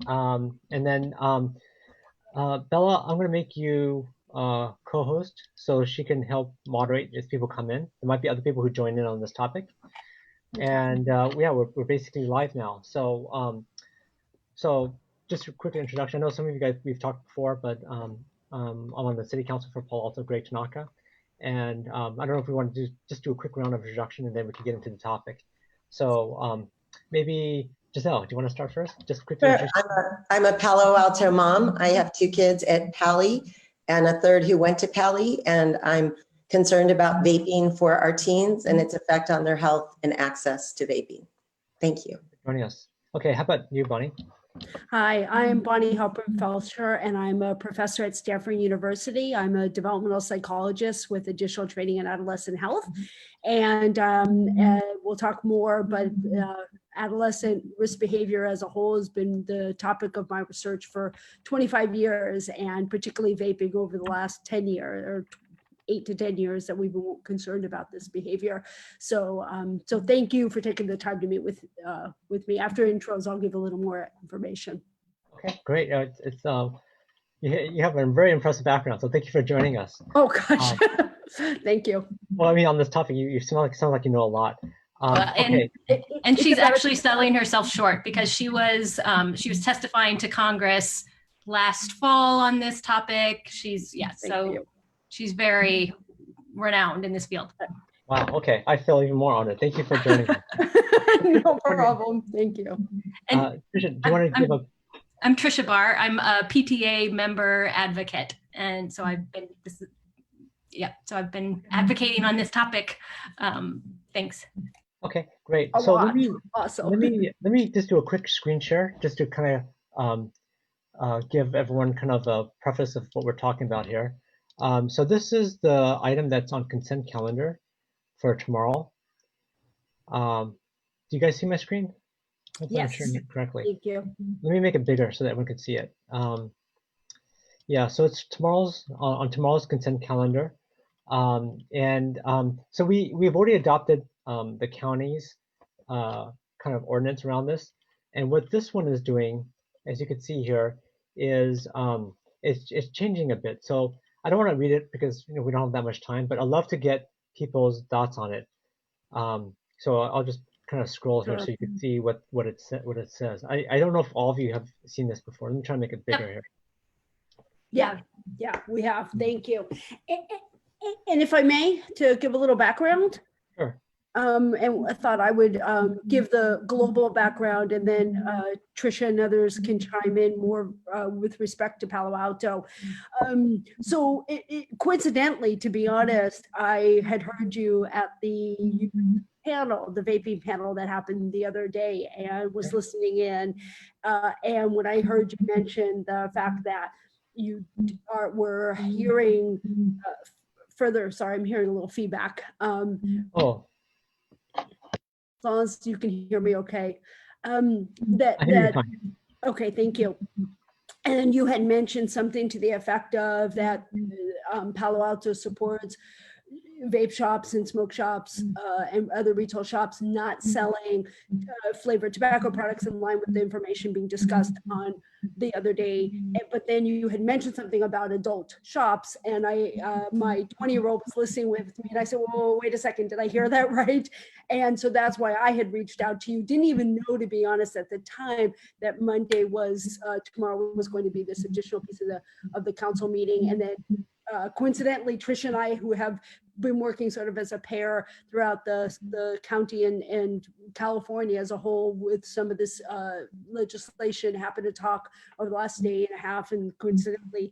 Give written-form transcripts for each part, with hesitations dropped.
And then Bella, I'm going to make you co-host so she can help moderate as people come in. There might be other people who join in on this topic. And yeah, we're basically live now. So just a quick introduction. I know some of you guys we've talked before, but I'm on the City Council for Palo Alto, Great Tanaka. And I don't know if we want to just do a quick round of introduction and then we can get into the topic. So maybe Giselle, do you want to start first? Just quickly. Sure. I'm a Palo Alto mom. I have 2 kids at Pali and a third who went to Pali, and I'm concerned about vaping for our teens and its effect on their health and access to vaping. Thank you. Joining us. Okay, how about you, Bonnie? Hi, I'm Bonnie Halpern-Felsher, and I'm a professor at Stanford University. I'm a developmental psychologist with additional training in adolescent health. And we'll talk more, but adolescent risk behavior as a whole has been the topic of my research for 25 years, and particularly vaping over the last 10 years or 8 to 10 years that we've been concerned about this behavior. So so thank you for taking the time to meet with me. After intros, I'll give a little more information. Okay, great. It's you have a very impressive background, so thank you for joining us. Oh gosh, thank you. Well, I mean, on this topic, you sound like you know a lot. Okay. And she's actually selling herself short because she was testifying to Congress last fall on this topic. She's she's very renowned in this field. Wow. Okay, I feel even more honored. Thank you for joining us. No problem. Thank you. And Tricia, do you want to give a? I'm Tricia Barr. I'm a PTA member advocate, and so I've been advocating on this topic. Thanks. Okay, great. So let me just do a quick screen share just to kind of give everyone kind of a preface of what we're talking about here. So this is the item that's on consent calendar for tomorrow. Do you guys see my screen? Hopefully Yes. I'm sharing it correctly. Thank you. Let me make it bigger so that everyone can see it. Yeah, so it's on tomorrow's consent calendar. So we've already adopted the county's kind of ordinance around this. And what this one is doing, as you can see here, is it's changing a bit. So I don't want to read it because we don't have that much time, but I'd love to get people's thoughts on it. So I'll just kind of scroll here so you can see what it says. I don't know if all of you have seen this before. Let me try to make it bigger here. Yeah, we have. Thank you. And if I may, to give a little background. Sure. And I thought I would give the global background, and then Tricia and others can chime in more with respect to Palo Alto. So coincidentally, to be honest, I had heard you at the panel, the vaping panel that happened the other day, and was listening in. And when I heard you mention the fact that you were hearing further, sorry, I'm hearing a little feedback. As long as you can hear me okay. Okay, thank you. And you had mentioned something to the effect of that Palo Alto supports vape shops and smoke shops and other retail shops not selling flavored tobacco products in line with the information being discussed on the other day. But then you had mentioned something about adult shops, and my 20-year-old was listening with me, and I said, well, wait a second, did I hear that right? And so that's why I had reached out to you. Didn't even know, to be honest, at the time that Monday was tomorrow was going to be this additional piece of the council meeting. And then coincidentally, Tricia and I, who have been working sort of as a pair throughout the county and California as a whole with some of this legislation, happened to talk over the last day and a half, and coincidentally,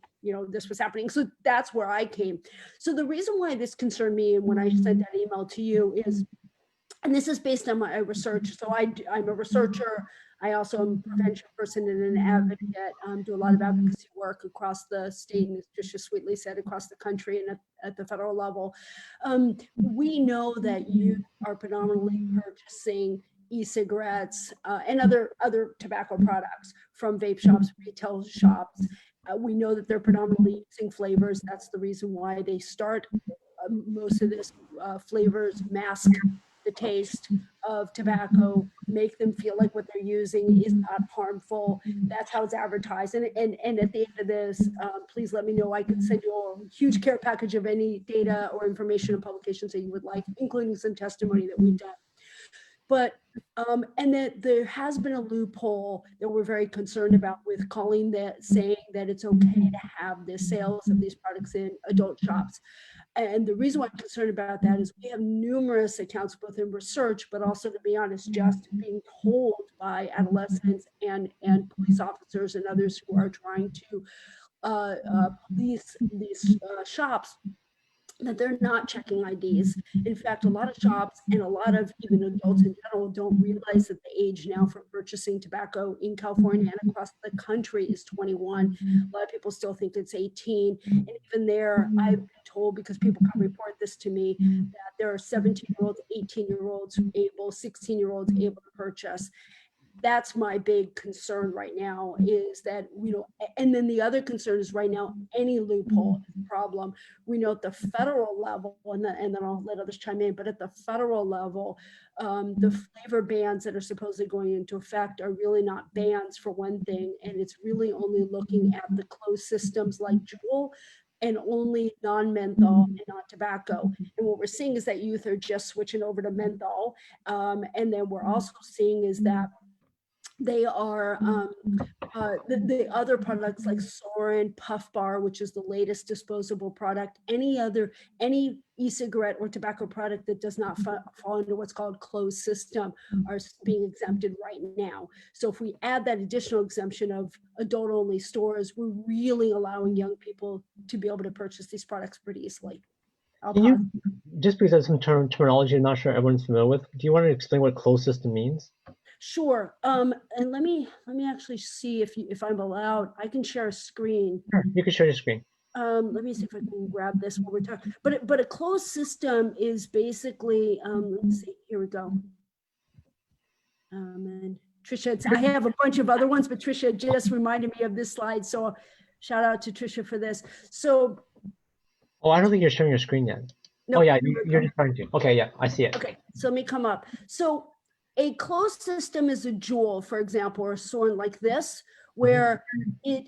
this was happening. So that's where I came. So the reason why this concerned me, and when I sent that email to you, is, and this is based on my research. So I'm a researcher. I also am a prevention person and an advocate, do a lot of advocacy work across the state, and as Tricia sweetly said, across the country and at the federal level. We know that you are predominantly purchasing e-cigarettes and other tobacco products from vape shops, retail shops. We know that they're predominantly using flavors. That's the reason why they start most of this flavors mask the taste of tobacco, make them feel like what they're using is not harmful. That's how it's advertised. And at the end of this, please let me know. I can send you a huge care package of any data or information and publications that you would like, including some testimony that we've done. But, and that there has been a loophole that we're very concerned about with calling that, saying that it's okay to have the sales of these products in adult shops. And the reason why I'm concerned about that is we have numerous accounts, both in research, but also, to be honest, just being told by adolescents and police officers and others who are trying to police these shops, that they're not checking IDs. In fact, a lot of shops and a lot of even adults in general don't realize that the age now for purchasing tobacco in California and across the country is 21. A lot of people still think it's 18. And even there, I've been told, because people come report this to me, that there are 17-year-olds, 18-year-olds able, 16-year-olds able to purchase. That's my big concern right now, is that, you know, and then the other concern is right now, any loophole is a problem. We know at the federal level, and then I'll let others chime in, but at the federal level, the flavor bans that are supposedly going into effect are really not bans, for one thing, and it's really only looking at the closed systems like Juul, and only non-menthol and non-tobacco. And what we're seeing is that youth are just switching over to menthol. And then we're also seeing is that they are the other products like Soren, Puff Bar, which is the latest disposable product, any e-cigarette or tobacco product that does not fall into what's called closed system are being exempted right now. So if we add that additional exemption of adult only stores, we're really allowing young people to be able to purchase these products pretty easily. Can you, just because there's some terminology I'm not sure everyone's familiar with, do you want to explain what closed system means? Sure. And let me actually see if I'm allowed. I can share a screen. Sure, you can share your screen. Let me see if I can grab this while we're talking. But a closed system is basically, let's see, here we go. And Trisha, I have a bunch of other ones, but Trisha just reminded me of this slide. So shout out to Trisha for this. So. Oh, I don't think you're sharing your screen yet. No, oh yeah, you're just trying to. Okay, yeah, I see it. Okay, so let me come up. So a closed system is a Juul, for example, or a Soren like this, where it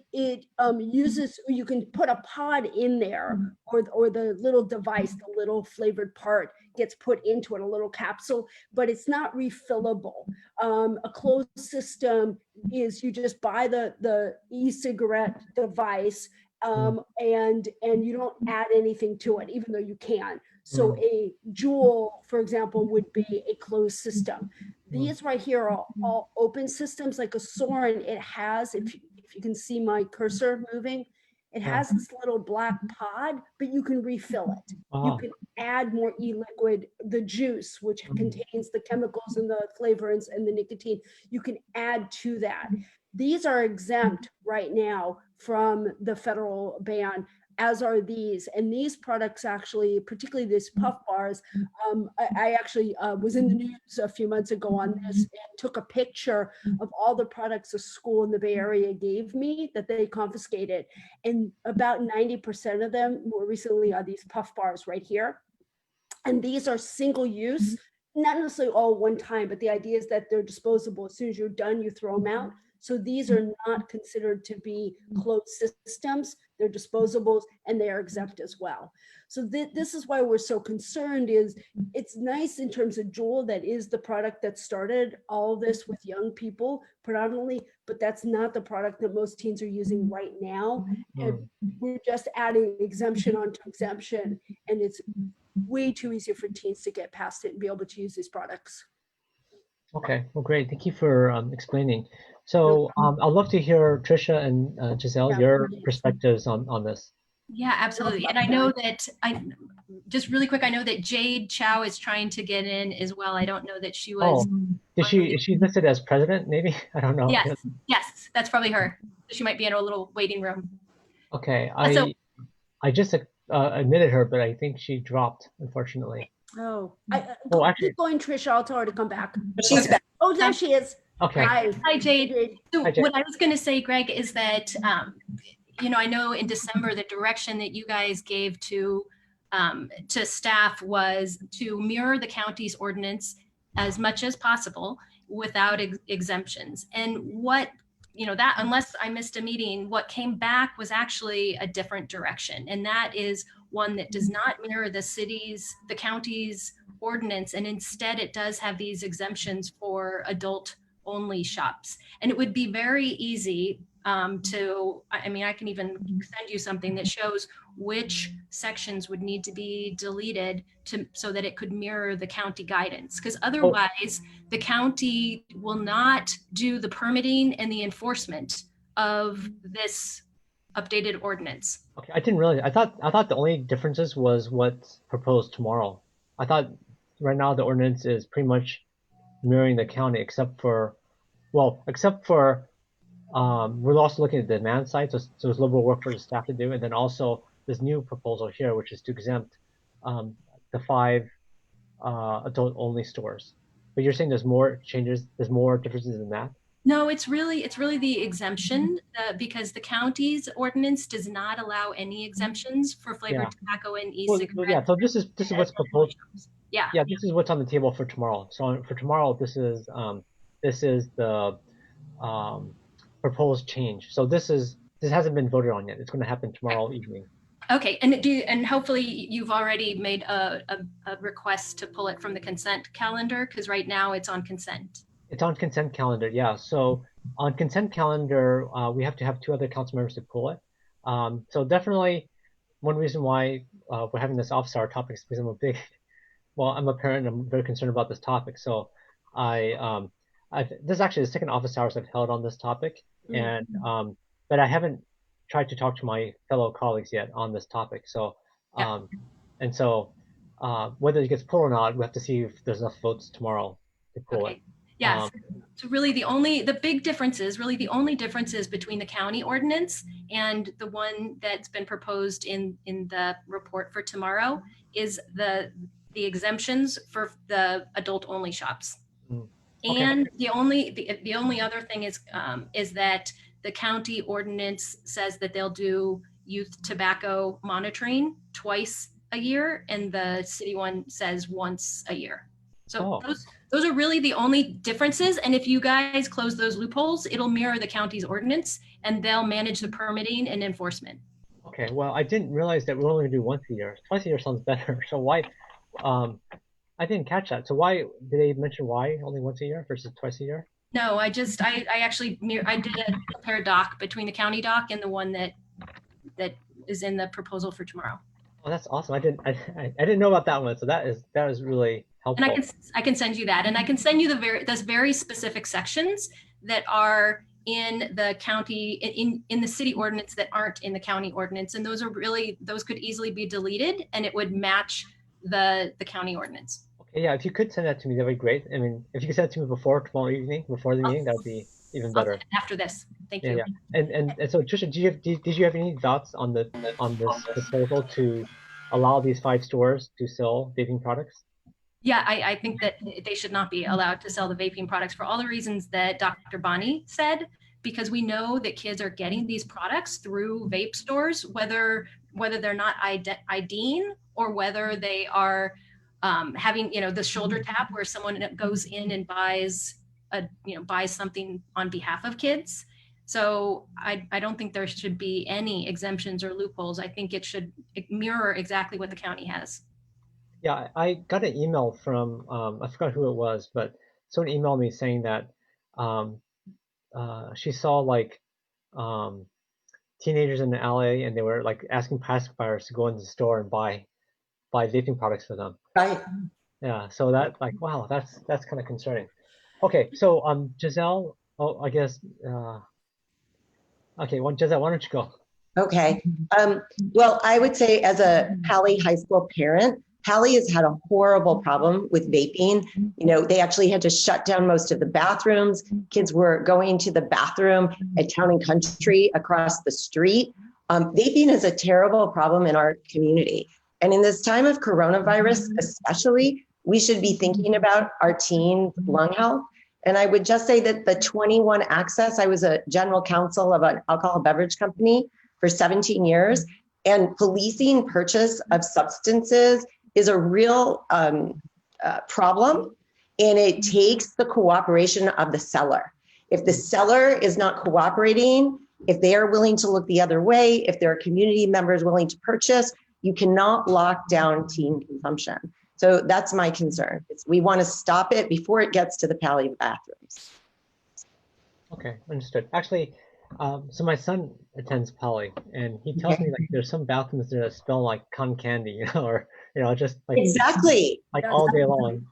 uses, you can put a pod in there, or the little device, the little flavored part gets put into it, a little capsule, but it's not refillable. A closed system is you just buy the e-cigarette device, and you don't add anything to it, even though you can. So a Juul, for example, would be a closed system. These right here are all open systems, like a Soren. It has, if you can see my cursor moving, it has this little black pod, but you can refill it. You can add more e-liquid, the juice, which contains the chemicals and the flavorants and the nicotine. You can add to that. These are exempt right now from the federal ban, as are these. And these products actually, particularly these Puff Bars, I actually was in the news a few months ago on this and took a picture of all the products a school in the Bay Area gave me that they confiscated. And about 90% of them more recently are these Puff Bars right here. And these are single use, not necessarily all one time, but the idea is that they're disposable. As soon as you're done, you throw them out. So these are not considered to be closed systems. They're disposables, and they are exempt as well. So this is why we're so concerned. Is it's nice in terms of Juul, that is the product that started all this with young people predominantly, but that's not the product that most teens are using right now. And we're just adding exemption onto exemption, and it's way too easy for teens to get past it and be able to use these products. Okay, well, great. Thank you for explaining. So I'd love to hear Trisha and Giselle, your perspectives on this. Yeah, absolutely. And I know that just really quick, I know that Jade Chow is trying to get in as well. I don't know that she was. Is she listed as president? Maybe, I don't know. Yes, that's probably her. She might be in a little waiting room. Okay, I just admitted her, but I think she dropped, unfortunately. Actually, keep going, Trisha. I'll tell her to come back. She's back. Oh, there she is. Okay. Hi, Jade. So Hi, Jade. what I was going to say, Greg, is that, I know in December, the direction that you guys gave to to staff was to mirror the county's ordinance as much as possible without exemptions. And what, that, unless I missed a meeting, what came back was actually a different direction. And that is one that does not mirror the county's ordinance. And instead it does have these exemptions for adult only shops. And it would be very easy I can even send you something that shows which sections would need to be deleted so that it could mirror the county guidance. Because otherwise, the county will not do the permitting and the enforcement of this updated ordinance. Okay, I didn't realize. I thought the only differences was what's proposed tomorrow. I thought right now the ordinance is pretty much mirroring the county, except for we're also looking at the demand side, so there's a little bit of work for the staff to do, and then also this new proposal here, which is to exempt the 5 adult-only stores. But you're saying there's more changes, there's more differences than that? No, it's really the exemption because the county's ordinance does not allow any exemptions for flavored tobacco and e-cigarettes. Well, yeah, so this is what's proposed. Yeah, this is what's on the table for tomorrow. So for tomorrow, this is the proposed change. So this hasn't been voted on yet. It's going to happen tomorrow evening. Okay, and hopefully you've already made a request to pull it from the consent calendar, because right now it's on consent. It's on consent calendar, yeah. So on consent calendar, we have to have 2 other council members to pull it. So definitely one reason why we're having this office hour topic is because I'm a parent and I'm very concerned about this topic. So this is actually the second office hours I've held on this topic, and but I haven't tried to talk to my fellow colleagues yet on this topic. So and so whether it gets pulled or not, we have to see if there's enough votes tomorrow to pull it. Yes. So really the only differences between the county ordinance and the one that's been proposed in the report for tomorrow is the exemptions for the adult only shops. Okay. And the only other thing is that the county ordinance says that they'll do youth tobacco monitoring twice a year, and the city one says once a year. So those are really the only differences. And if you guys close those loopholes, it'll mirror the county's ordinance, and they'll manage the permitting and enforcement. Okay. Well, I didn't realize that we're only going to do once a year. Twice a year sounds better. So why? I didn't catch that. So why did they mention why only once a year versus twice a year? No, I did a compare doc between the county doc and the one that is in the proposal for tomorrow. Oh, that's awesome. I didn't know about that one. So that is really helpful. And I can send you that, and I can send you those very specific sections that are in the county in the city ordinance that aren't in the county ordinance, and those could easily be deleted, and it would match the county ordinance. Okay, yeah, if you could send that to me, that'd be great. I mean, if you could send it to me tomorrow evening, before the meeting, that would be even better. After this, thank you. Yeah. And so Trisha, did you have any thoughts on this proposal to allow these 5 stores to sell vaping products? Yeah, I think that they should not be allowed to sell the vaping products for all the reasons that Dr. Bonnie said, because we know that kids are getting these products through vape stores, whether they're not IDing or whether they are having, the shoulder tap where someone goes in and buys something on behalf of kids. So I don't think there should be any exemptions or loopholes. I think it should mirror exactly what the county has. Yeah, I got an email from, I forgot who it was, but someone emailed me saying that she saw teenagers in the alley, and they were asking pacifiers to go into the store and buy vaping products for them. Right. Yeah, so that wow, that's kind of concerning. Okay, so Giselle, I guess okay, well, Giselle, why don't you go? Okay. Well, I would say as a Pali High School parent, Pali has had a horrible problem with vaping. They actually had to shut down most of the bathrooms. Kids were going to the bathroom at Town and Country across the street. Vaping is a terrible problem in our community. And in this time of coronavirus, especially, we should be thinking about our teens' lung health. And I would just say that the 21 Access, I was a general counsel of an alcohol beverage company for 17 years. And policing purchase of substances is a real problem, and it takes the cooperation of the seller. If the seller is not cooperating, if they are willing to look the other way, if there are community members willing to purchase, you cannot lock down teen consumption. So that's my concern. We want to stop it before it gets to the Pali bathrooms. Okay, understood. Actually, so my son attends Pali, and he tells me like there's some bathrooms there that smell like cotton candy, you know, or just like Exactly. like all day long.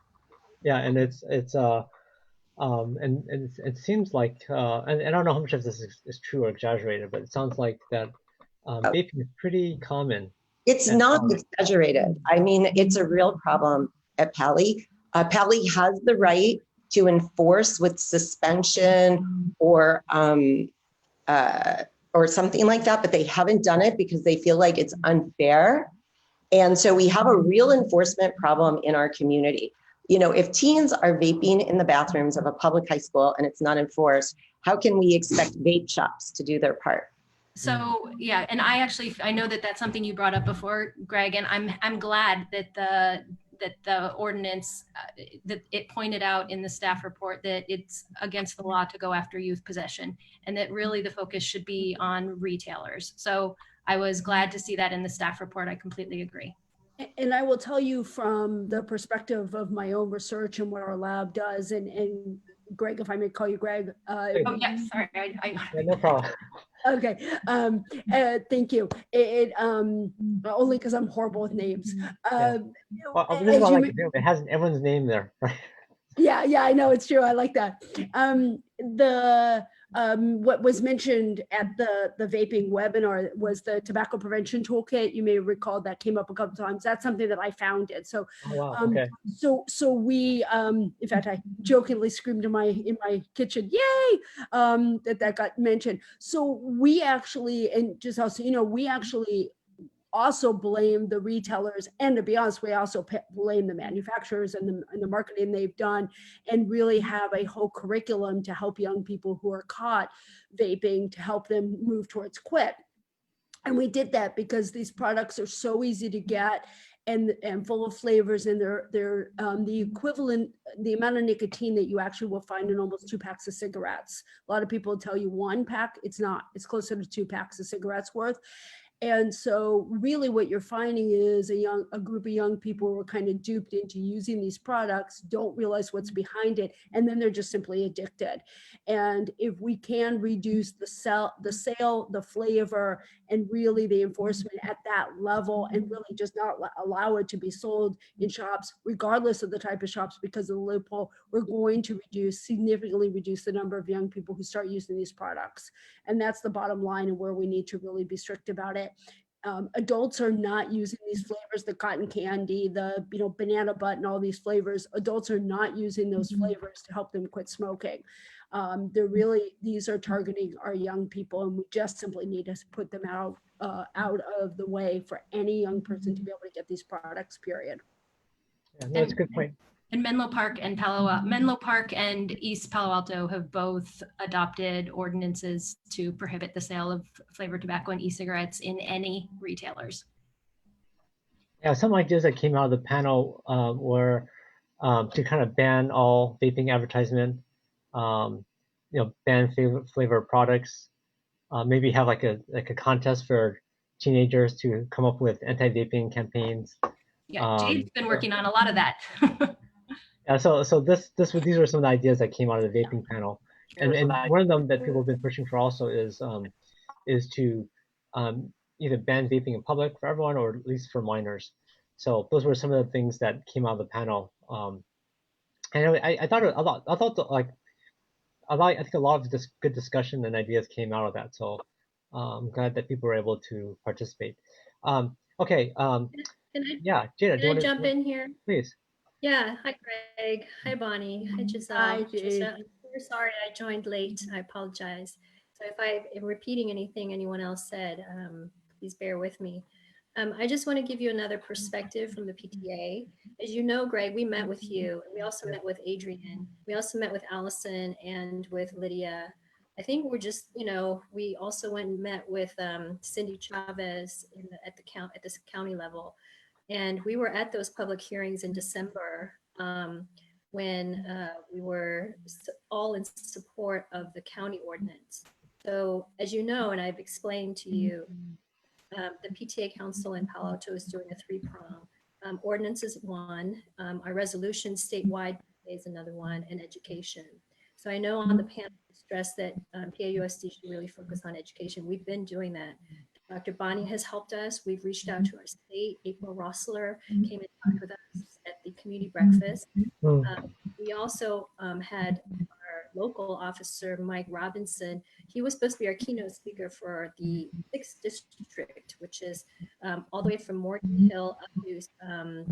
Yeah, and and it seems like and I don't know how much of this is true or exaggerated, but it sounds like that vaping is pretty common. It's not exaggerated. I mean, it's a real problem at Pali. Pali has the right to enforce with suspension or something like that, but they haven't done it because they feel like it's unfair. And so we have a real enforcement problem in our community. You know, if teens are vaping in the bathrooms of a public high school and it's not enforced, how can we expect vape shops to do their part? So yeah, and I know that that's something you brought up before, Greg, and I'm glad that the ordinance that it pointed out in the staff report that it's against the law to go after youth possession, and that really the focus should be on retailers. So I was glad to see that in the staff report. I completely agree. And I will tell you from the perspective of my own research and what our lab does, and Greg, if I may call you Greg. Oh yeah, sorry. Yeah, no problem. Okay, thank you. Only because I'm horrible with names. Well, this is what I like to do. It has everyone's name there, right? Yeah, I know, it's true. I like that. What was mentioned at the vaping webinar was the tobacco prevention toolkit. You may recall that came up a couple times. That's something that I founded. So, oh, wow. Okay. So we, in fact, I jokingly screamed in my kitchen, "Yay!" That got mentioned. So we actually, and just also, we actually also blame the retailers, and to be honest, we also blame the manufacturers and the marketing they've done, and really have a whole curriculum to help young people who are caught vaping, to help them move towards quit. And we did that because these products are so easy to get and full of flavors, and they're the equivalent, the amount of nicotine that you actually will find in almost 2 packs of cigarettes. A lot of people tell you 1 pack, it's not, it's closer to 2 packs of cigarettes worth. And so really what you're finding is a group of young people who are kind of duped into using these products, don't realize what's behind it, and then they're just simply addicted. And if we can reduce the sale, the flavor, and really the enforcement at that level, and really just not allow it to be sold in shops, regardless of the type of shops, because of the loophole, we're going to significantly reduce the number of young people who start using these products. And that's the bottom line, and where we need to really be strict about it. Adults are not using these flavors, the cotton candy, the banana butt, and all these flavors. Adults are not using those flavors to help them quit smoking. These are targeting our young people, and we just simply need to put them out of the way for any young person to be able to get these products, period. Yeah, no, that's a good point. And Menlo Park and East Palo Alto have both adopted ordinances to prohibit the sale of flavored tobacco and e-cigarettes in any retailers. Yeah, some ideas that came out of the panel were to kind of ban all vaping advertisement, ban flavored products, maybe have like a contest for teenagers to come up with anti-vaping campaigns. Yeah, Jade's been working on a lot of that. Yeah, so these were some of the ideas that came out of the vaping panel, and one of them that people have been pushing for also is to either ban vaping in public for everyone, or at least for minors. So those were some of the things that came out of the panel. And I thought I think a lot of this good discussion and ideas came out of that. So I'm glad that people were able to participate. Okay. Yeah, Jada, can I jump in here? Please. Yeah. Hi, Greg. Hi, Bonnie. Hi, Giselle. Hi, Jade. I'm super sorry I joined late. I apologize. So if I am repeating anything anyone else said, please bear with me. I just want to give you another perspective from the PTA. As you know, Greg, we met with you. We also met with Adrian. We also met with Allison and with Lydia I think we're just, we also went and met with Cindy Chavez at this county level. And we were at those public hearings in December when we were all in support of the county ordinance. So as you know, and I've explained to you, the PTA Council in Palo Alto is doing a 3-prong. Ordinance is one, our resolution statewide is another one, and education. So I know on the panel stress that PAUSD should really focus on education. We've been doing that. Dr. Bonnie has helped us. We've reached out to our state. April Rossler came and talked with us at the community breakfast. We also had our local officer, Mike Robinson. He was supposed to be our keynote speaker for the 6th district, which is all the way from Morgan Hill up to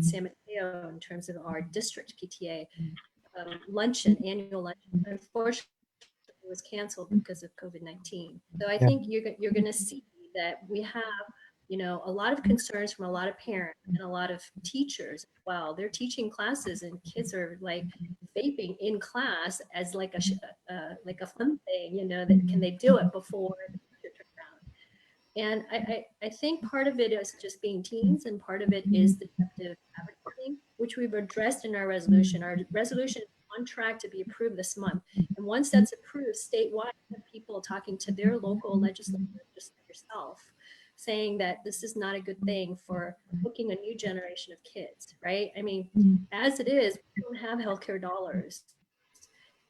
San Mateo in terms of our district PTA luncheon, annual luncheon. Unfortunately, it was canceled because of COVID-19. So I think you're going to see that we have, a lot of concerns from a lot of parents and a lot of teachers. Well, they're teaching classes and kids are like vaping in class as like a fun thing, that can they do it before the teacher turns around. And I think part of it is just being teens, and part of it is the deceptive advertising, which we've addressed in our resolution. Our resolution is on track to be approved this month. And once that's approved statewide, people talking to their local legislators, just like yourself, saying that this is not a good thing for hooking a new generation of kids, right? I mean, as it is, we don't have healthcare dollars.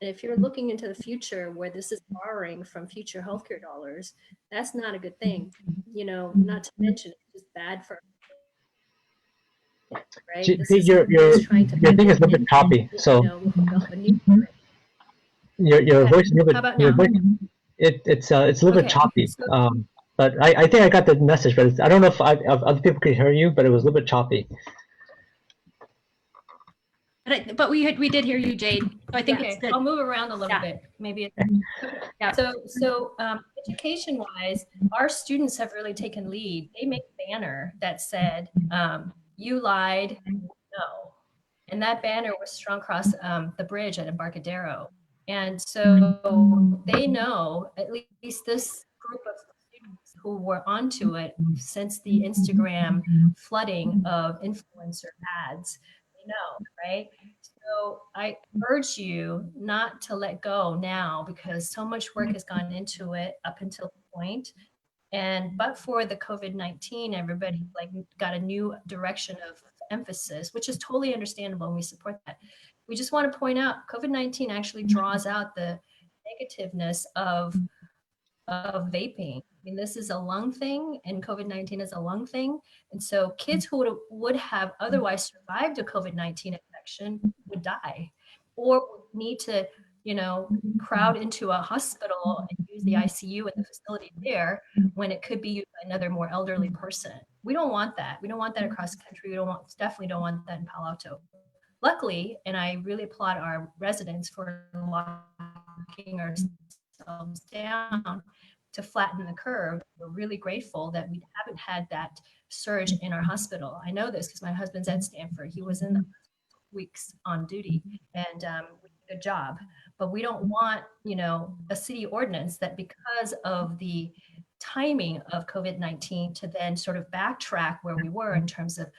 And if you're looking into the future where this is borrowing from future healthcare dollars, that's not a good thing. Not to mention it's just bad for, right? Your thing is a little bit choppy, so your voice is a little bit. How about now? It's a little bit choppy. But I think I got the message, but I don't know if other people could hear you, but it was a little bit choppy. But we did hear you, Jade. So I think it's good. I'll move around a little bit. Maybe. So education-wise, our students have really taken lead. They made a banner that said, "You lied, no," and that banner was strung across the bridge at Embarcadero. And so they know, at least this group of students who were onto it since the Instagram flooding of influencer ads, they know, right? So I urge you not to let go now, because so much work has gone into it up until the point. But for the COVID-19, everybody got a new direction of emphasis, which is totally understandable, and we support that. We just want to point out COVID-19 actually draws out the negativeness of vaping. I mean, this is a lung thing, and COVID-19 is a lung thing. And so kids who would have otherwise survived a COVID-19 infection would die, or would need to, crowd into a hospital and use the ICU in the facility there when it could be used by another more elderly person. We don't want that. We don't want that across the country. Definitely don't want that in Palo Alto. Luckily, and I really applaud our residents for locking ourselves down to flatten the curve. We're really grateful that we haven't had that surge in our hospital. I know this because my husband's at Stanford. He was in the weeks on duty, and we did a good job. But we don't want, a city ordinance that, because of the timing of COVID-19, to then sort of backtrack where we were in terms of,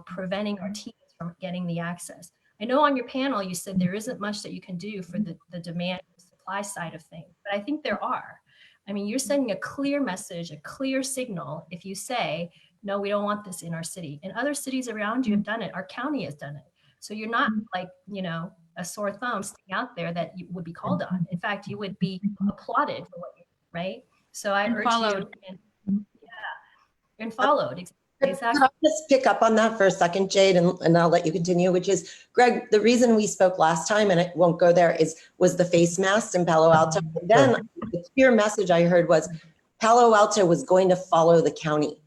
preventing our teens from getting the access. I know on your panel you said there isn't much that you can do for the demand and supply side of things, but I think there are. I mean, you're sending a clear message, a clear signal if you say, no, we don't want this in our city. And other cities around you have done it. Our county has done it. So you're not like, a sore thumb sticking out there that you would be called on. In fact, you would be applauded for what you do, right? So I urge followed. you, and followed. Exactly. I'll just pick up on that for a second, Jade, and I'll let you continue, which is, Greg, the reason we spoke last time, and it won't go there, was the face masks in Palo Alto. And then the clear message I heard was Palo Alto was going to follow the county,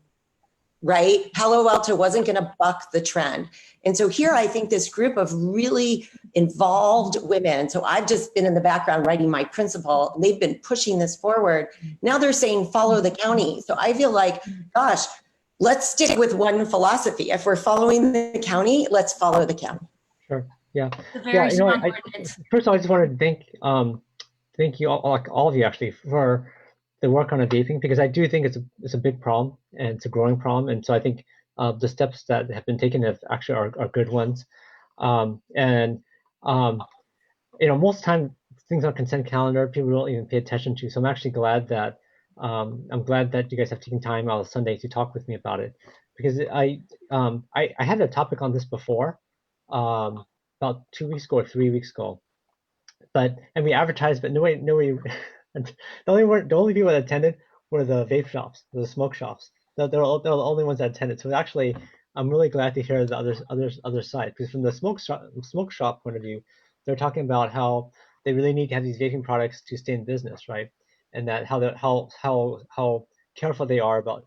right? Palo Alto wasn't going to buck the trend. And so here, I think this group of really involved women, so I've just been in the background writing my principle, and they've been pushing this forward. Now they're saying, follow the county. So I feel like, gosh, let's stick with one philosophy. If we're following the county, let's follow the county. Sure. Yeah. It's a very strong ordinance. First of all, I just wanted to thank thank you all of you actually for the work on vaping, because I do think it's a big problem and it's a growing problem, and so I think the steps that have been taken have actually are good ones. And most time things on consent calendar people don't even pay attention to. So I'm actually glad that you guys have taken time out of Sunday to talk with me about it, because I had a topic on this before, about 2 weeks ago or 3 weeks ago, and we advertised, but nobody the only people that attended were the vape shops, the smoke shops. They're the only ones that attended. So actually, I'm really glad to hear the other side, because from the smoke shop point of view, they're talking about how they really need to have these vaping products to stay in business, right? And that how careful they are about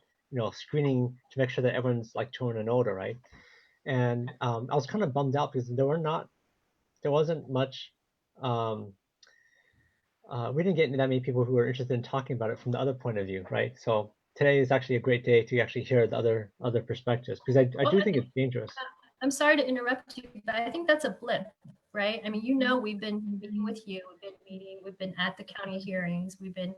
screening to make sure that everyone's like 21 and older, right? And I was kind of bummed out because there wasn't much. We didn't get that many people who were interested in talking about it from the other point of view, right? So today is actually a great day to actually hear the other perspectives, because I do think it's dangerous. I'm sorry to interrupt you, but I think that's a blip, right? I mean, we've been meeting with you, we've been at the county hearings, we've been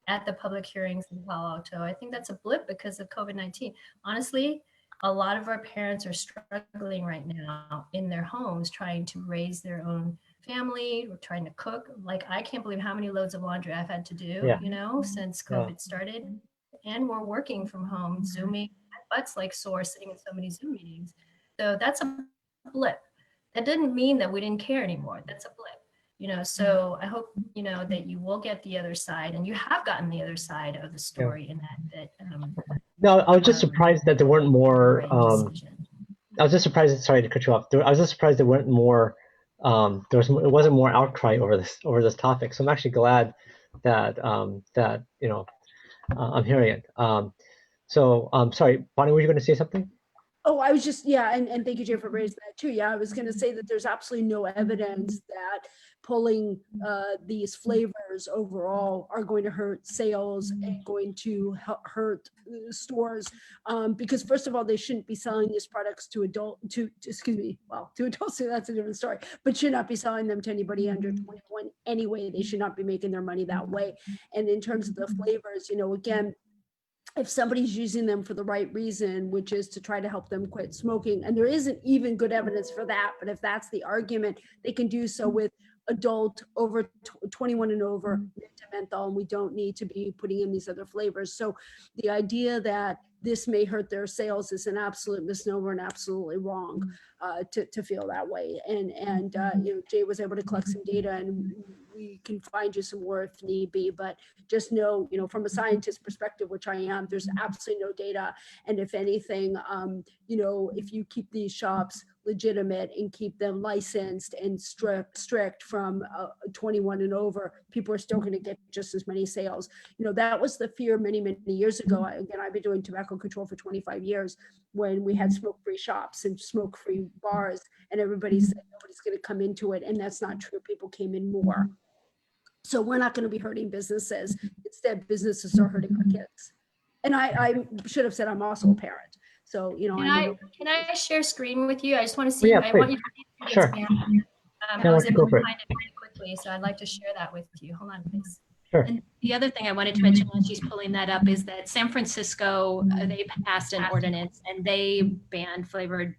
at the public hearings in Palo Alto. I think that's a blip because of COVID-19. Honestly, a lot of our parents are struggling right now in their homes, trying to raise their own family, or trying to cook. Like, I can't believe how many loads of laundry I've had to do, since COVID started. And we're working from home, Zooming. My butt's like sore sitting in so many Zoom meetings. So that's a blip. That didn't mean that we didn't care anymore. That's a blip. So I hope, that you will get the other side, and you have gotten the other side of the story in that. No, I was just surprised that there weren't more. I was just surprised. Sorry to cut you off. I was just surprised there weren't more. It wasn't more outcry over this topic. So I'm actually glad that I'm hearing it. Sorry, Bonnie, were you going to say something? Oh, I was just, yeah, and thank you, Jay, for raising that too. Yeah, I was going to say that there's absolutely no evidence that pulling these flavors overall are going to hurt sales and going to hurt stores, because first of all, they shouldn't be selling these products to adults, so that's a different story, but should not be selling them to anybody under 21 anyway. They should not be making their money that way. And in terms of the flavors, again, if somebody's using them for the right reason, which is to try to help them quit smoking, and there isn't even good evidence for that, but if that's the argument, they can do so with adult over 21 and over menthol, and we don't need to be putting in these other flavors. So the idea that this may hurt their sales is an absolute misnomer and absolutely wrong to feel that way. And Jay was able to collect some data, and we can find you some more if need be, but just know, from a scientist perspective, which I am, there's absolutely no data. And if anything, if you keep these shops legitimate and keep them licensed and strict from 21 and over, people are still going to get just as many sales. That was the fear many years ago. Again, I've been doing tobacco control for 25 years, when we had smoke-free shops and smoke-free bars, and everybody said nobody's going to come into it, and that's not true. People came in more. So we're not going to be hurting businesses. Instead, businesses are hurting our kids. And I should have said I'm also a parent. So, can I share screen with you? I just want to see. Yeah, I want you to see sure. I was able to find it very quickly, so I'd like to share that with you. Hold on, please. Sure. And the other thing I wanted to mention while she's pulling that up is that San Francisco, they passed an ordinance and they banned flavored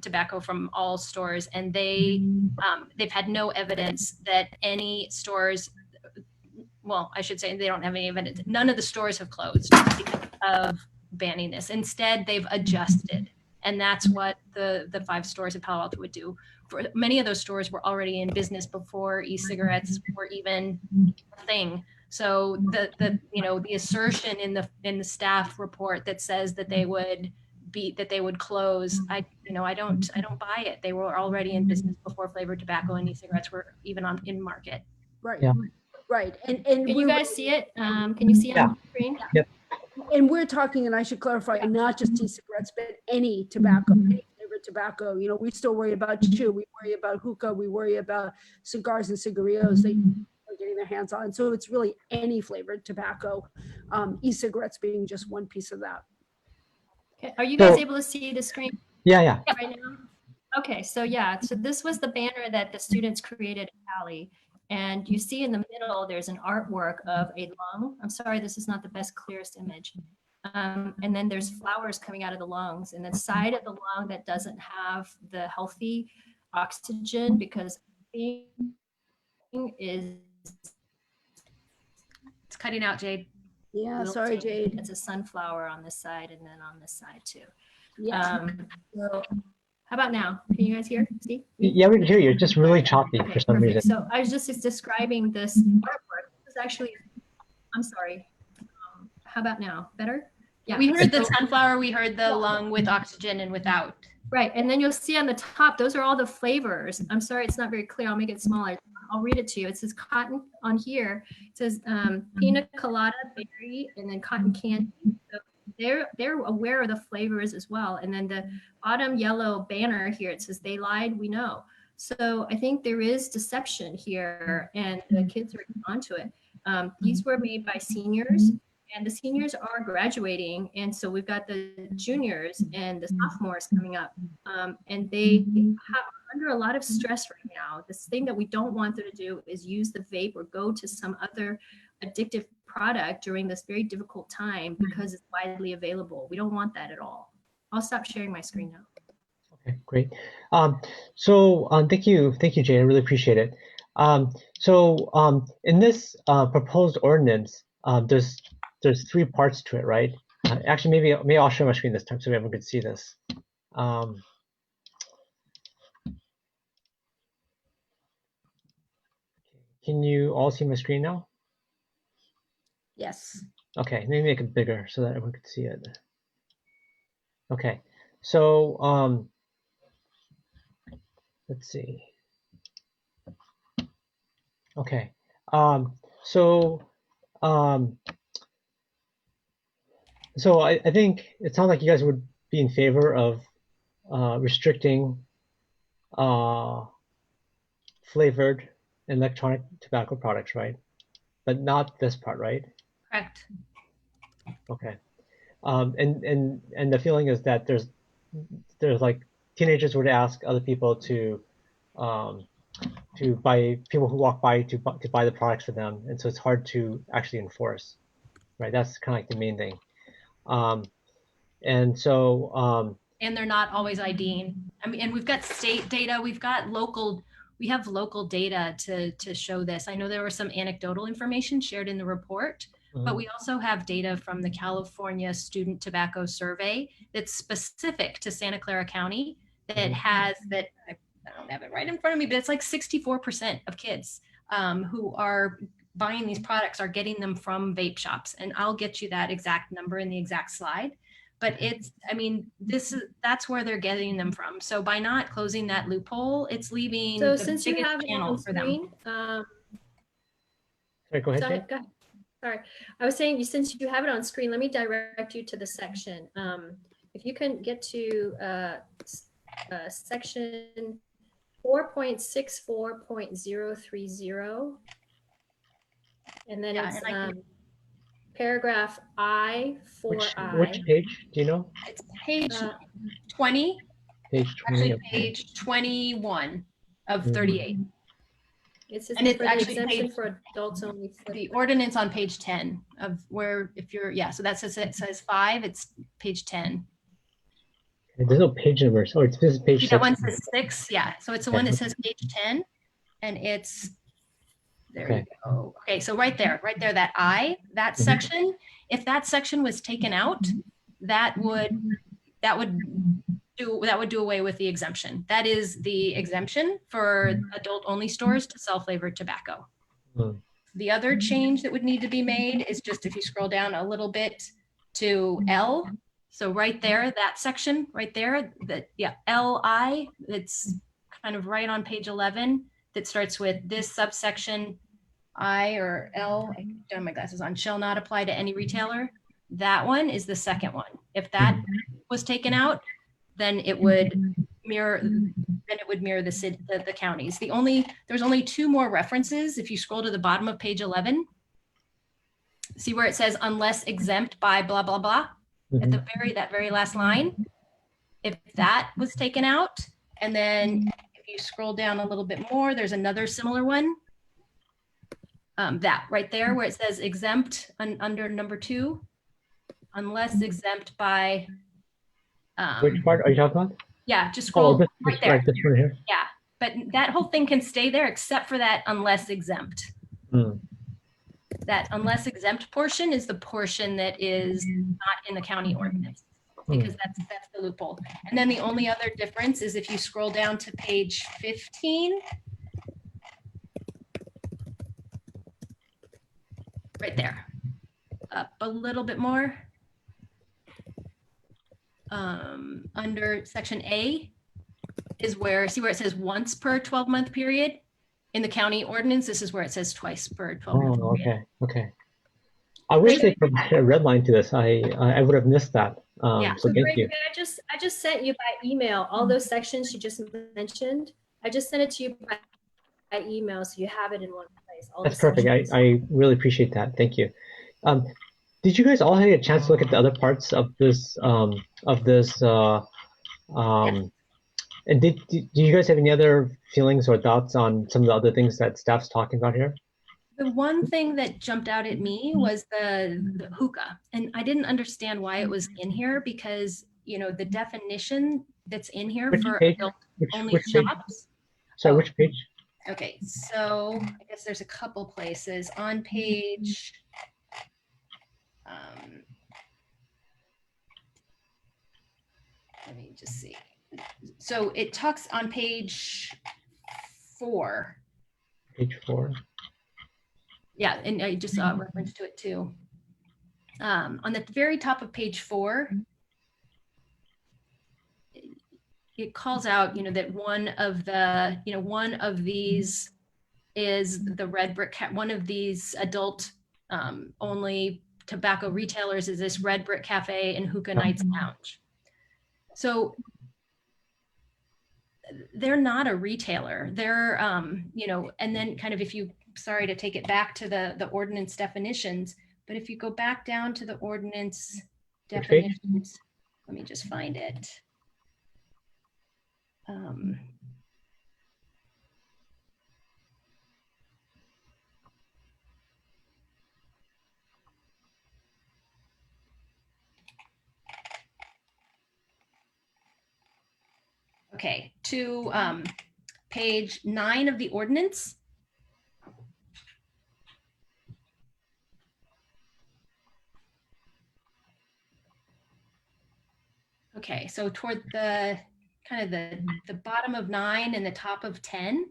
tobacco from all stores, and they've had no evidence that any stores, well, I should say they don't have any evidence. None of the stores have closed because of banning this. Instead, they've adjusted. And that's what the 5 stores in Palo Alto would do. For many of those stores were already in business before e-cigarettes were even a thing. So the assertion in the staff report that says that they would close, I don't buy it. They were already in business before flavored tobacco and e-cigarettes were even in market. Right. Yeah. Right. And can you guys see it? Can you see it on the screen? Yep. And we're talking, and I should clarify, not just e-cigarettes, but any tobacco, any flavored tobacco. We still worry about chew, we worry about hookah, we worry about cigars and cigarillos they are getting their hands on. So it's really any flavored tobacco, e-cigarettes being just one piece of that. Okay. Are you guys able to see the screen? Yeah. Right now? Okay, so this was the banner that the students created at Cali. And you see in the middle, there's an artwork of a lung. I'm sorry, this is not the best, clearest image. And then there's flowers coming out of the lungs, and the side of the lung that doesn't have the healthy oxygen, because is It's cutting out, Jade. Yeah, sorry, Jade. It's a sunflower on this side and then on this side too. Yeah. So how about now? Can you guys hear? See? Yeah, we can hear you. It's just really choppy Okay, for some perfect. reason. So I was just describing this artwork. This is actually, I'm sorry. How about now? Better? Yeah. We heard the sunflower, we heard the lung with oxygen and without. Right, and then you'll see on the top, those are all the flavors. I'm sorry, it's not very clear. I'll make it smaller. I'll read it to you. It says cotton on here. It says pina colada, berry, and then cotton candy. So they're aware of the flavors as well. And then the bottom yellow banner here, it says they lied, we know. So I think there is deception here, and the kids are onto it. These were made by seniors. And the seniors are graduating. And so we've got the juniors and the sophomores coming up. And they are under a lot of stress right now. This thing that we don't want them to do is use the vape or go to some other addictive product during this very difficult time because it's widely available. We don't want that at all. I'll stop sharing my screen now. Okay, great. Thank you, Jane. I really appreciate it. In this proposed ordinance, there's 3 parts to it, right? Actually, maybe I'll share my screen this time so everyone can see this. Can you all see my screen now? Yes. Okay, let me make it bigger so that everyone can see it. Okay, so let's see. Okay, so I think it sounds like you guys would be in favor of restricting flavored electronic tobacco products, right? But not this part, right? Correct. Okay. And the feeling is that there's like teenagers would ask other people to buy, people who walk by to buy the products for them, and so it's hard to actually enforce, right? That's kind of like the main thing. And they're not always IDing. I mean, and we've got state data, we have local data to show this. I know there was some anecdotal information shared in the report, but we also have data from the California Student Tobacco Survey that's specific to Santa Clara County that has that. I don't have it right in front of me, but it's like 64% of kids who are buying these products are getting them from vape shops. And I'll get you that exact number in the exact slide. But that's where they're getting them from. So by not closing that loophole, it's leaving So the since you biggest have it channel on for them. screen, sorry, go ahead, Jane. go ahead. Sorry, I was saying, since you have it on screen, let me direct you to the section. If you can get to section 4.64.030, and then it's paragraph I for Which page, do you know? It's page 20. Page 20. Actually, Okay. page 21 of 38. It's just And it's for the actually exemption page- for adults only. The ordinance on page 10 of where, if you're, so that says, it says 5, it's page 10. There's no page numbers. Oh, this is page 6. That one says 6, yeah. So it's the one that says page 10, and it's, there you go. Okay, so right there, that I, that section, if that section was taken out, that would do away with the exemption. That is the exemption for adult only stores to sell flavored tobacco. The other change that would need to be made is just if you scroll down a little bit to L. So right there, that section right there, LI, it's kind of right on page 11, that starts with this subsection I or L, I don't have my glasses on, shall not apply to any retailer. That one is the second one. If that was taken out, then it would mirror the counties. There's only 2 more references. If you scroll to the bottom of page 11, see where it says unless exempt by blah blah blah at the very last line. If that was taken out, and then if you scroll down a little bit more, there's another similar one. that right there where it says exempt under number 2, unless exempt by. Which part are you talking about? Yeah, just Oh, scroll right there. right, this one here. Yeah, but that whole thing can stay there except for that unless exempt. Hmm. That unless exempt portion is the portion that is not in the county ordinance, because that's the loophole. And then the only other difference is if you scroll down to page 15, right there, up a little bit more, under section A is where, see where it says once per 12-month period? In the county ordinance, this is where it says twice per 12-month Oh, period. okay. I wish they provided a red line to this. I would have missed that. Yeah. So thank you. I just sent you by email all those sections you just mentioned. I just sent it to you by email, so you have it in one place. That's perfect. I really appreciate that. Thank you. Did you guys all have a chance to look at the other parts of this and do you guys have any other feelings or thoughts on some of the other things that staff's talking about here? The one thing that jumped out at me was the hookah, and I didn't understand why it was in here because, you know, the definition that's in here Which for page? adult-only Which page? shops. Sorry, which page? Okay, so I guess there's a couple places on page. Let me just see. So it talks on page 4. Page 4. Yeah, and I just saw a reference to it too. On the very top of page 4, it calls out, you know, that one of these is the Red Brick, one of these adult only tobacco retailers is this Red Brick Cafe and Hookah Nights Lounge. So they're not a retailer. They're, you know, and then kind of if you, sorry to take it back to the ordinance definitions, but if you go back down to the ordinance definitions, let me just find it. Okay, to page 9 of the ordinance. Okay, so toward the kind of the bottom of 9 and the top of 10,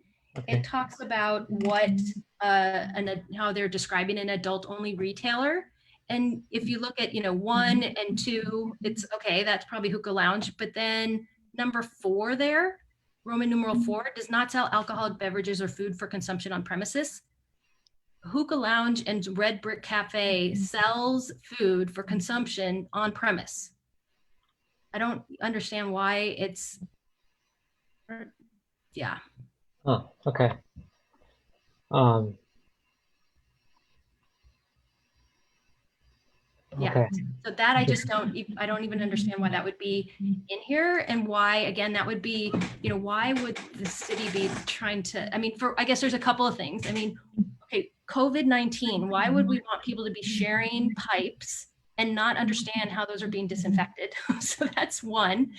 it talks about what how they're describing an adult-only retailer. And if you look at, you know, 1 and 2, it's okay, that's probably Hookah Lounge, but then number 4 there, Roman numeral 4, does not sell alcoholic beverages or food for consumption on premises. Hookah Lounge and Red Brick Cafe sells food for consumption on premise. I don't understand why it's, yeah. Oh, okay. Yeah, okay. So that I just don't even understand why that would be in here, and why, again, that would be, you know, why would the city be trying to, I mean, I guess there's a couple of things. I mean, okay, COVID-19, why would we want people to be sharing pipes and not understand how those are being disinfected? So that's one.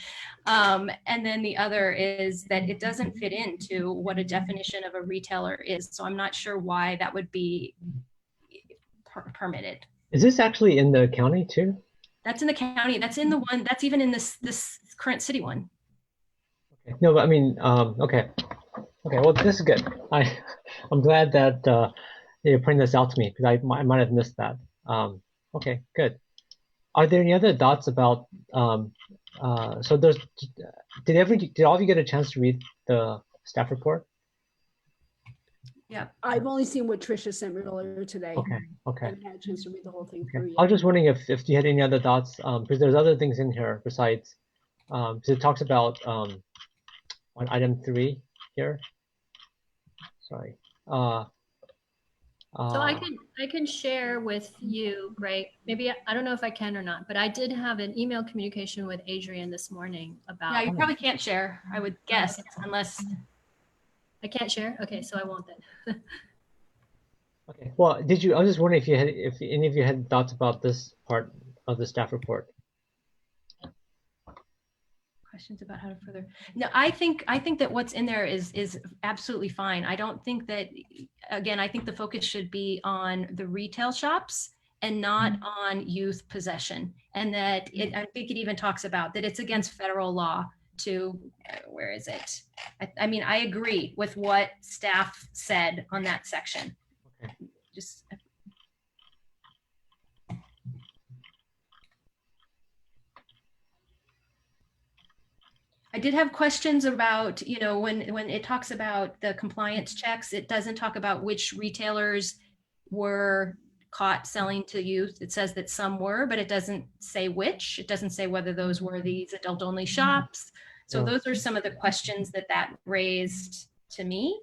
And then the other is that it doesn't fit into what a definition of a retailer is. So I'm not sure why that would be permitted. Is this actually in the county too? That's in the county. That's in the one, that's even in this current city one. Okay. No, but I mean, okay. Okay, well, this is good. I'm glad that you're pointing this out to me because I might have missed that. Okay, good. Are there any other thoughts about, so there's, did all of you get a chance to read the staff report? Yeah, I've only seen what Tricia sent me earlier today. Okay. I haven't had a chance to read the whole thing through yet. I was just wondering if you had any other thoughts, because there's other things in here besides, because it talks about on item 3 here. Sorry. So I can share with you, Greg. Maybe I don't know if I can or not, but I did have an email communication with Adrian this morning about. Yeah, you probably can't share, I would guess, unless. I can't share. Okay, so I won't then. Okay. Well, I was just wondering if any of you had thoughts about this part of the staff report. Questions about how to further. No, I think that what's in there is absolutely fine. I don't think that, again, I think the focus should be on the retail shops and not on youth possession. And that I think it even talks about that it's against federal law to, where is it? I mean, I agree with what staff said on that section. Okay. Just I did have questions about, when it talks about the compliance checks, it doesn't talk about which retailers were caught selling to youth. It says that some were, but it doesn't say which. It doesn't say whether those were these adult only shops. So Yeah. those are some of the questions that raised to me,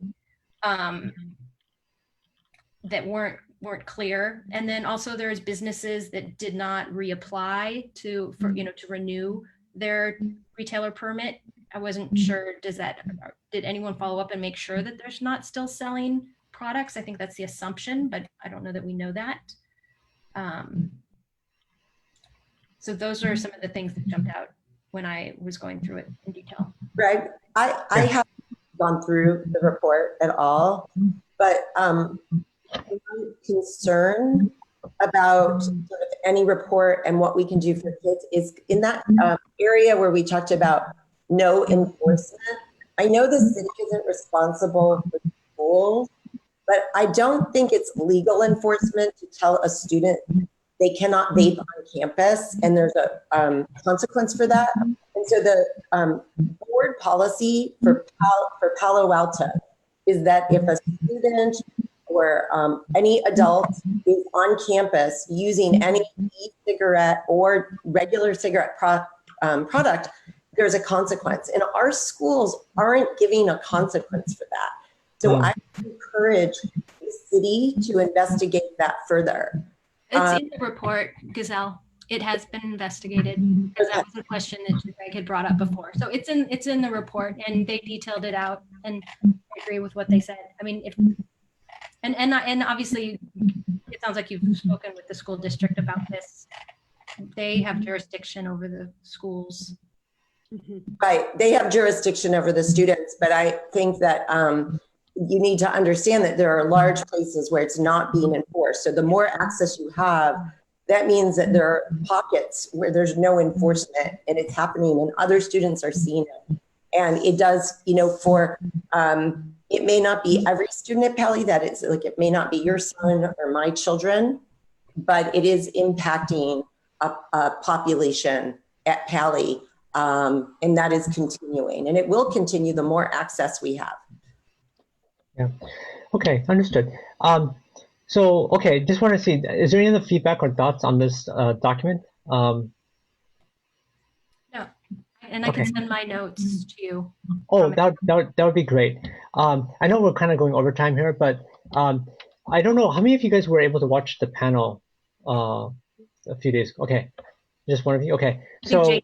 that weren't clear. And then also there's businesses that did not reapply to renew their retailer permit. I wasn't sure, did anyone follow up and make sure that they're not still selling products? I think that's the assumption, but I don't know that we know that. So those are some of the things that jumped out when I was going through it in detail. Greg, I haven't gone through the report at all, but I'm concerned about sort of any report and what we can do for kids is in that area where we talked about no enforcement. I know the city isn't responsible for schools, but I don't think it's legal enforcement to tell a student they cannot vape on campus, and there's a consequence for that. And so the board policy for Palo Alto is that if a student or any adult is on campus using any e-cigarette or regular cigarette product, there's a consequence. And our schools aren't giving a consequence for that. So I encourage the city to investigate that further. It's in the report, Gazelle. It has been investigated because that was a question that Greg had brought up before. So it's in the report, and they detailed it out, and I agree with what they said. I mean, and obviously it sounds like you've spoken with the school district about this. They have jurisdiction over the schools. Right, they have jurisdiction over the students, but I think that you need to understand that there are large places where it's not being enforced. So the more access you have, that means that there are pockets where there's no enforcement and it's happening and other students are seeing it. And it does, it may not be every student at Pali that is like, it may not be your son or my children, but it is impacting a population at Pali. And that is continuing, and it will continue the more access we have. Yeah. Okay, understood. So, okay, just want to see, is there any other feedback or thoughts on this document? No, and I Okay. can send my notes to you. Oh, that would be great. I know we're kind of going over time here, but I don't know, how many of you guys were able to watch the panel a few days ago? Okay, just one of you? Okay. So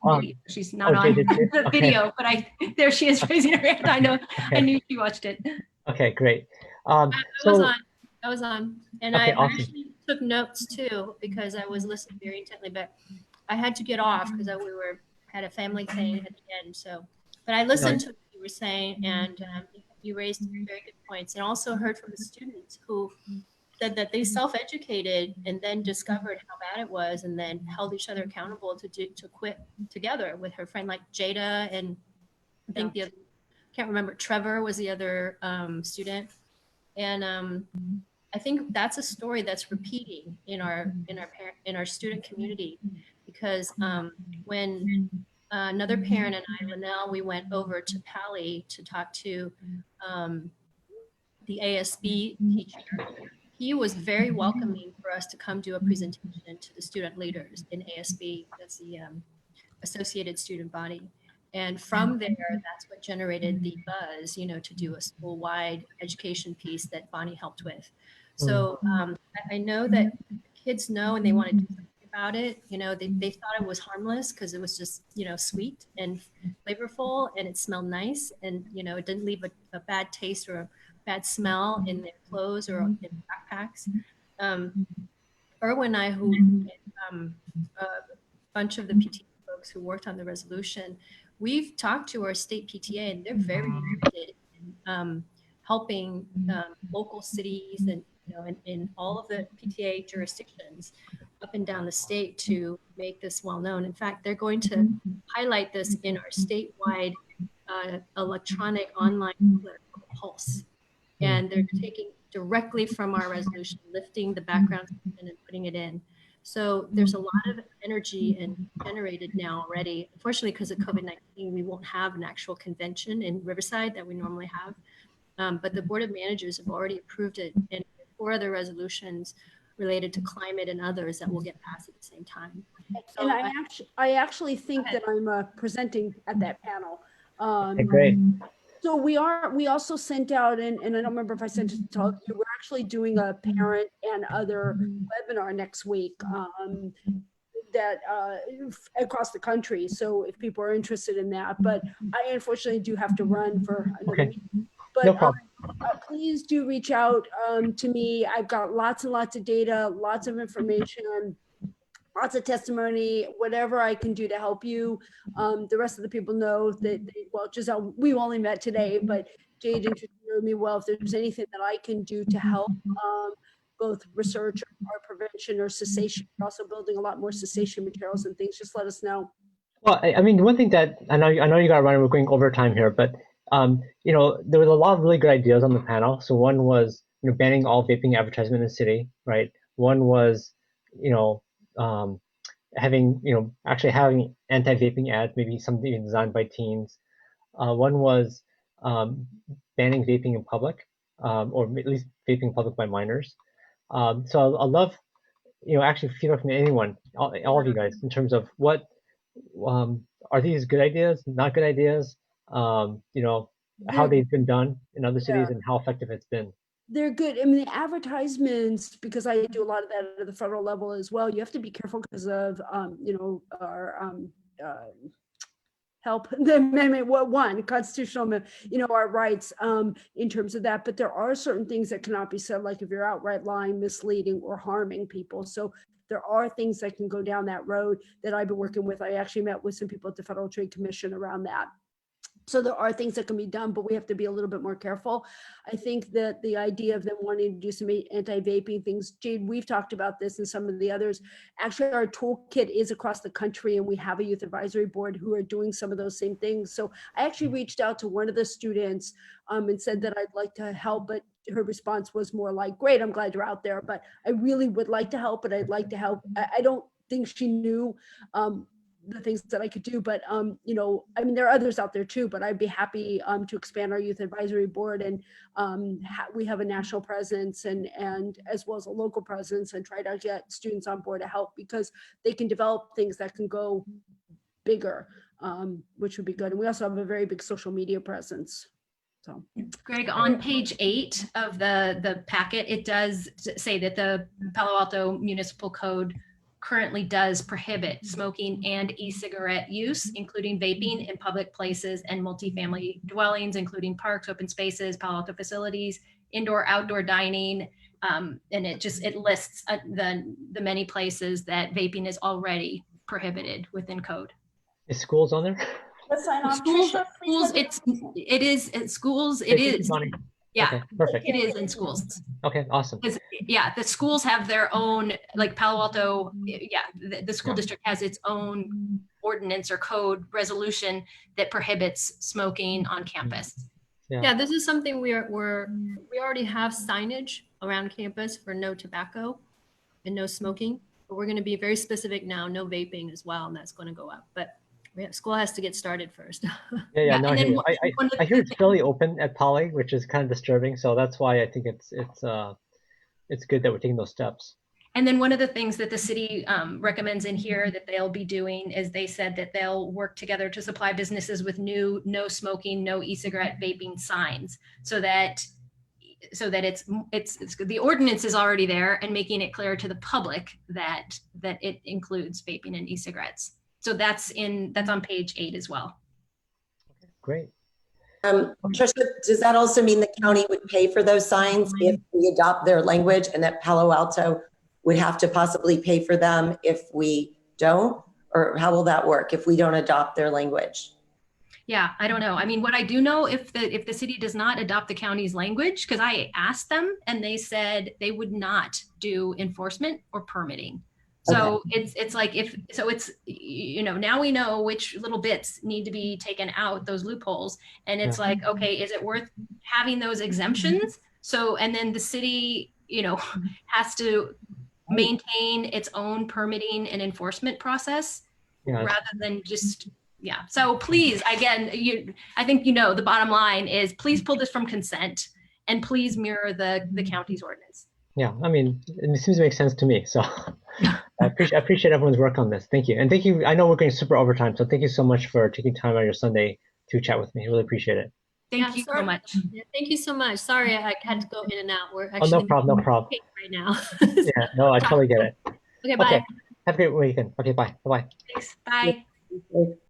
she's not on the video, but there she is raising her hand. I know, okay. I knew she watched it. Okay, great. I was on, and okay, I awesome. actually took notes too because I was listening very intently, but I had to get off because we had a family thing at the end. So, but I listened to what you were saying, and you raised very good points, and also heard from the students who said that they self-educated and then discovered how bad it was, and then held each other accountable to quit together with her friend like Jada, and I think the other, can't remember, Trevor was the other student. And I think that's a story that's repeating in our student community, because when another parent and I, Linnell, we went over to Pali to talk to the ASB teacher. He was very welcoming for us to come do a presentation to the student leaders in ASB. That's the Associated Student Body. And from there, that's what generated the buzz, to do a school-wide education piece that Bonnie helped with. So I know that kids know and they want to do something about it. They thought it was harmless because it was just, sweet and flavorful, and it smelled nice, and, it didn't leave a bad taste or bad smell in their clothes or in backpacks. Erwin and I, who a bunch of the PTA folks who worked on the resolution, we've talked to our state PTA, and they're very interested in helping local cities and in all of the PTA jurisdictions up and down the state to make this well known. In fact, they're going to highlight this in our statewide electronic online newsletter called Pulse. And they're taking directly from our resolution, lifting the background section and putting it in. So there's a lot of energy and generated now already. Unfortunately, because of COVID-19, we won't have an actual convention in Riverside that we normally have. But the Board of Managers have already approved it, and 4 other resolutions related to climate and others that will get passed at the same time. So And I actually think that I'm presenting at that panel. Great. So we also sent out, and I don't remember if I sent it to all of you, we're actually doing a parent and other webinar next week that across the country. So if people are interested in that, but I unfortunately do have to run for another week. But No problem. please do reach out to me. I've got lots and lots of data, lots of information, lots of testimony, whatever I can do to help you. The rest of the people know that, well, Giselle, we only met today, but Jade introduced me well. If there's anything that I can do to help, both research or prevention or cessation, we're also building a lot more cessation materials and things, just let us know. Well, I mean, one thing that I know you got to run. We're going overtime here, but there was a lot of really good ideas on the panel. So one was banning all vaping advertisement in the city, right? One was having actually having anti-vaping ads, maybe something designed by teens. One was banning vaping in public, or at least vaping in public by minors. So I love actually feedback from anyone, all of you guys, in terms of what are these good ideas, not good ideas, how they've been done in other cities and how effective it's been. They're good. I mean, the advertisements, because I do a lot of that at the federal level as well, you have to be careful because of, our help the amendment, one constitutional, our rights in terms of that. But there are certain things that cannot be said, like if you're outright lying, misleading, or harming people. So there are things that can go down that road that I've been working with. I actually met with some people at the Federal Trade Commission around that. So there are things that can be done, but we have to be a little bit more careful. I think that the idea of them wanting to do some anti-vaping things, Jade, we've talked about this and some of the others. Actually, our toolkit is across the country, and we have a youth advisory board who are doing some of those same things. So I actually reached out to one of the students and said that I'd like to help, but her response was more like, great, I'm glad you're out there, but I really would like to help, but I'd like to help. I don't think she knew the things that I could do, but I mean, there are others out there too, but I'd be happy to expand our youth advisory board, and we have a national presence and as well as a local presence, and try to get students on board to help, because they can develop things that can go bigger, which would be good. And we also have a very big social media presence. So, Greg, on page 8 of the packet, it does say that the Palo Alto Municipal Code currently does prohibit smoking and e-cigarette use, including vaping in public places and multifamily dwellings, including parks, open spaces, Palo Alto facilities, indoor, outdoor dining. And it lists the many places that vaping is already prohibited within code. Is schools on there? let's sign off. Schools, Trisha, it is in schools. It is. Yeah, okay, perfect. it is in schools. Okay, awesome. Yeah, the schools have their own, like Palo Alto, the school district has its own ordinance or code resolution that prohibits smoking on campus. Yeah, this is something we already have signage around campus for no tobacco and no smoking, but we're going to be very specific now, no vaping as well, and that's going to go up. But school has to get started first. No, I hear it's fairly open at Poly, which is kind of disturbing. So that's why I think it's good that we're taking those steps. And then one of the things that the city recommends in here that they'll be doing is they said that they'll work together to supply businesses with new no smoking, no e-cigarette vaping signs, so that it's the ordinance is already there, and making it clear to the public that it includes vaping and e-cigarettes. So that's on page 8 as well. Great. Trisha, does that also mean the county would pay for those signs if we adopt their language, and that Palo Alto would have to possibly pay for them if we don't? Or how will that work if we don't adopt their language? Yeah, I don't know. I mean, what I do know, if the city does not adopt the county's language, because I asked them and they said they would not do enforcement or permitting. So it's like now we know which little bits need to be taken out, those loopholes. And it's like, okay, is it worth having those exemptions? So, and then the city, has to maintain its own permitting and enforcement process rather than just, So please, again, I think, the bottom line is please pull this from consent and please mirror the county's ordinance. Yeah, I mean, it seems to make sense to me. So I appreciate everyone's work on this. Thank you. And thank you. I know we're going super overtime, so thank you so much for taking time on your Sunday to chat with me. I really appreciate it. Thank you so much. Yeah, thank you so much. Sorry, I had to go in and out. We're Oh, actually no problem. right now. Yeah, no, I totally get it. Okay, bye. Have a great weekend. Okay, bye. Bye-bye. Thanks. Bye.